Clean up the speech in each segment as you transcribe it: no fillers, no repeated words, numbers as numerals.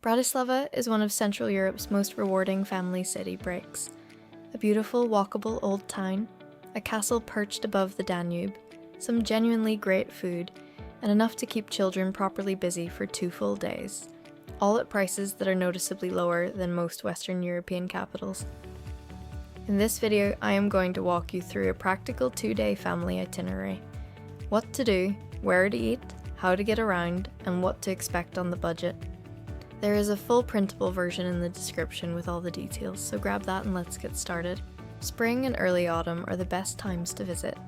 Bratislava is one of Central Europe's most rewarding family city breaks. A beautiful, walkable old town, a castle perched above the Danube, some genuinely great food, and enough to keep children properly busy for 2 full days. All at prices that are noticeably lower than most Western European capitals. In this video, I am going to walk you through a practical 2-day family itinerary. What to do, where to eat, how to get around, and what to expect on the budget. There is a full printable version in the description with all the details, so grab that and let's get started. Spring and early autumn are the best times to visit.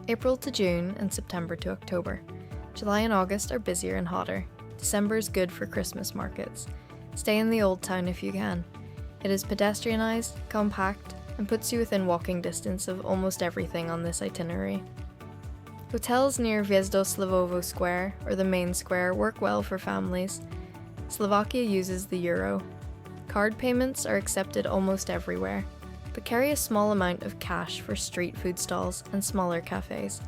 April to June and September to October. July and August are busier and hotter. December is good for Christmas markets. Stay in the old town if you can. It is pedestrianised, compact, and puts you within walking distance of almost everything on this itinerary. Hotels near Slovovo Square, or the main square, work well for families. Slovakia uses the euro. Card payments are accepted almost everywhere, but carry a small amount of cash for street food stalls and smaller cafes.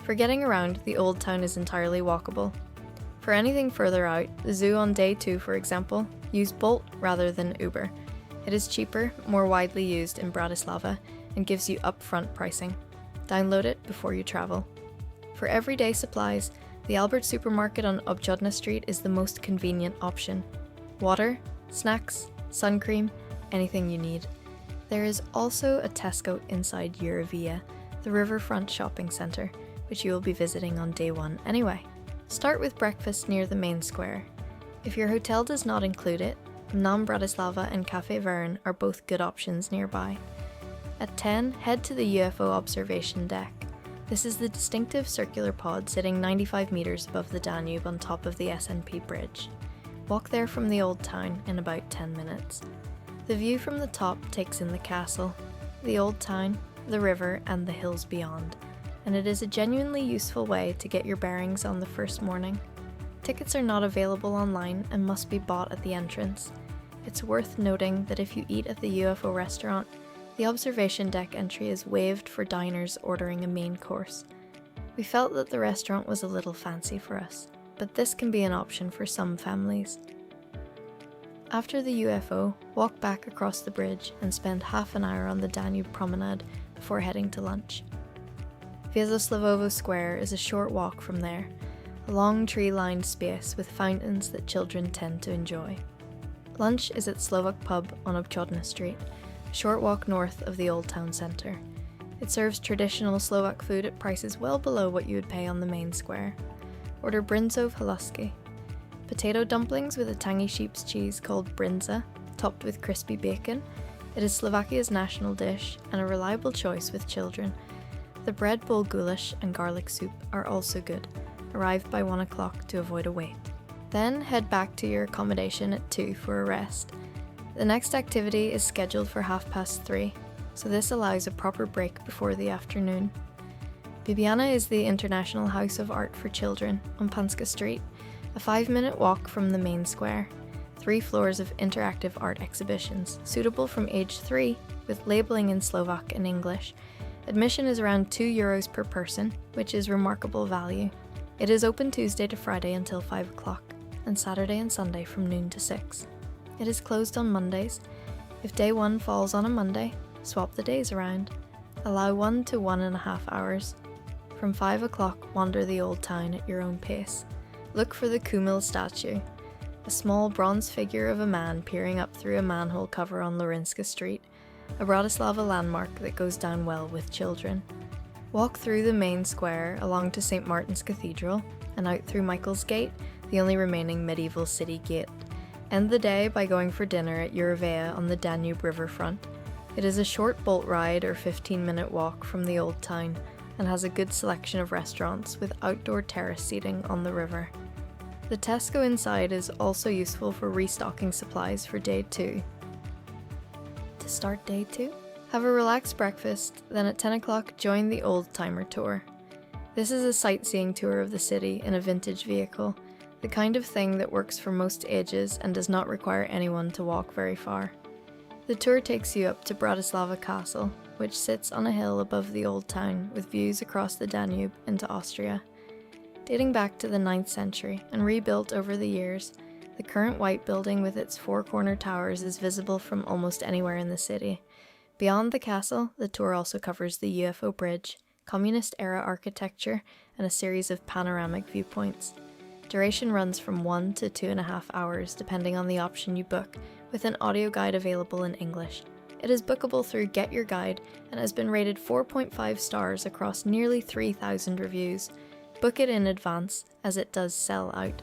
For getting around, the old town is entirely walkable. For anything further out, the zoo on day 2, for example, use Bolt rather than Uber. It is cheaper, more widely used in Bratislava, and gives you upfront pricing. Download it before you travel. For everyday supplies, the Albert supermarket on Obchodna Street is the most convenient option. Water, snacks, sun cream, anything you need. There is also a Tesco inside Eurovea, the riverfront shopping centre, which you will be visiting on day 1 anyway. Start with breakfast near the main square. If your hotel does not include it, Nam Bratislava and Cafe Vern are both good options nearby. At 10, head to the UFO Observation Deck. This is the distinctive circular pod sitting 95 metres above the Danube on top of the SNP Bridge. Walk there from the old town in about 10 minutes. The view from the top takes in the castle, the old town, the river, and the hills beyond, and it is a genuinely useful way to get your bearings on the first morning. Tickets are not available online and must be bought at the entrance. It's worth noting that if you eat at the UFO restaurant, the observation deck entry is waived for diners ordering a main course. We felt that the restaurant was a little fancy for us, but this can be an option for some families. After the UFO, walk back across the bridge and spend half an hour on the Danube Promenade before heading to lunch. Slovovo Square is a short walk from there, a long tree-lined space with fountains that children tend to enjoy. Lunch is at Slovak Pub on Obchodna Street, a short walk north of the Old Town Centre. It serves traditional Slovak food at prices well below what you would pay on the main square. Order bryndzove halusky, potato dumplings with a tangy sheep's cheese called bryndzove, topped with crispy bacon. It is Slovakia's national dish and a reliable choice with children. The bread bowl goulash and garlic soup are also good. Arrive by 1 o'clock to avoid a wait. Then head back to your accommodation at 2 for a rest. The next activity is scheduled for 3:30, so this allows a proper break before the afternoon. BIBIANA is the International House of Art for Children on Panska Street, a 5-minute walk from the main square. 3 floors of interactive art exhibitions, suitable from age 3, with labelling in Slovak and English. Admission is around €2 per person, which is remarkable value. It is open Tuesday to Friday until 5 o'clock, and Saturday and Sunday from noon to 6. It is closed on Mondays. If day 1 falls on a Monday, swap the days around. Allow 1 to 1.5 hours. From 5 o'clock, wander the old town at your own pace. Look for the Cumil statue, a small bronze figure of a man peering up through a manhole cover on Panska Street, a Bratislava landmark that goes down well with children. Walk through the main square along to St. Martin's Cathedral and out through Michael's Gate, the only remaining medieval city gate. End the day by going for dinner at Eurovea on the Danube riverfront. It is a short boat ride or 15-minute walk from the old town and has a good selection of restaurants with outdoor terrace seating on the river. The Tesco inside is also useful for restocking supplies for day 2. To start day 2, have a relaxed breakfast, then at 10 o'clock join the Oldtimer tour. This is a sightseeing tour of the city in a vintage vehicle, the kind of thing that works for most ages and does not require anyone to walk very far. The tour takes you up to Bratislava Castle, which sits on a hill above the old town with views across the Danube into Austria. Dating back to the 9th century and rebuilt over the years, The current white building with its four corner towers is visible from almost anywhere in the city. Beyond the castle, the tour also covers the UFO Bridge, communist-era architecture, and a series of panoramic viewpoints. Duration runs from 1 to 2.5 hours depending on the option you book, with an audio guide available in English. It is bookable through Get Your Guide and has been rated 4.5 stars across nearly 3,000 reviews. Book it in advance, as it does sell out.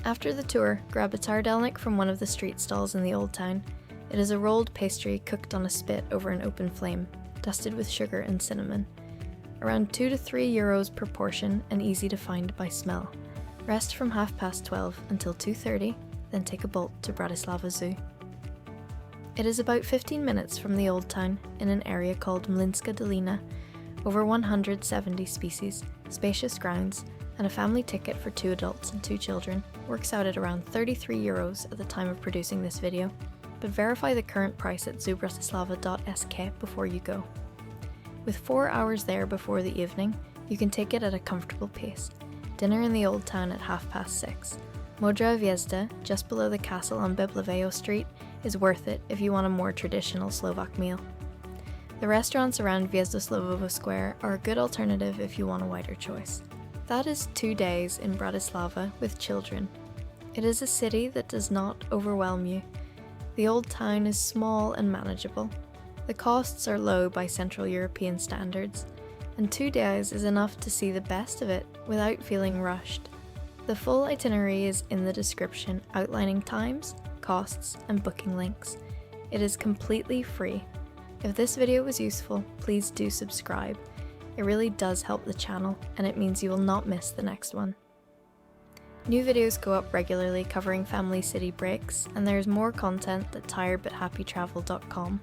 After the tour, grab a tardelnik from one of the street stalls in the Old Town. It is a rolled pastry cooked on a spit over an open flame, dusted with sugar and cinnamon. Around 2 to 3 euros per portion and easy to find by smell. Rest from 12:30 until 2:30, then take a bolt to Bratislava Zoo. It is about 15 minutes from the Old Town in an area called Mlinska Dolina, over 170 species, spacious grounds, and a family ticket for 2 adults and 2 children works out at around 33 euros at the time of producing this video, but verify the current price at zoobratislava.sk before you go. With 4 hours there before the evening, you can take it at a comfortable pace. Dinner in the Old Town at 6:30. Modra Hviezda, just below the castle on Eurovea Street, is worth it if you want a more traditional Slovak meal. The restaurants around Hviezdoslavovo Square are a good alternative if you want a wider choice. That is 2 days in Bratislava with children. It is a city that does not overwhelm you. The Old Town is small and manageable. The costs are low by Central European standards, and 2 days is enough to see the best of it without feeling rushed. The full itinerary is in the description, outlining times, costs, and booking links. It is completely free. If this video was useful, please do subscribe. It really does help the channel, and it means you will not miss the next one. New videos go up regularly covering family city breaks, and there is more content at tiredbuthappytravel.com.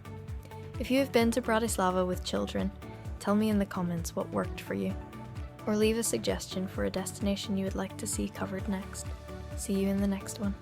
If you have been to Bratislava with children, tell me in the comments what worked for you, or leave a suggestion for a destination you would like to see covered next. See you in the next one.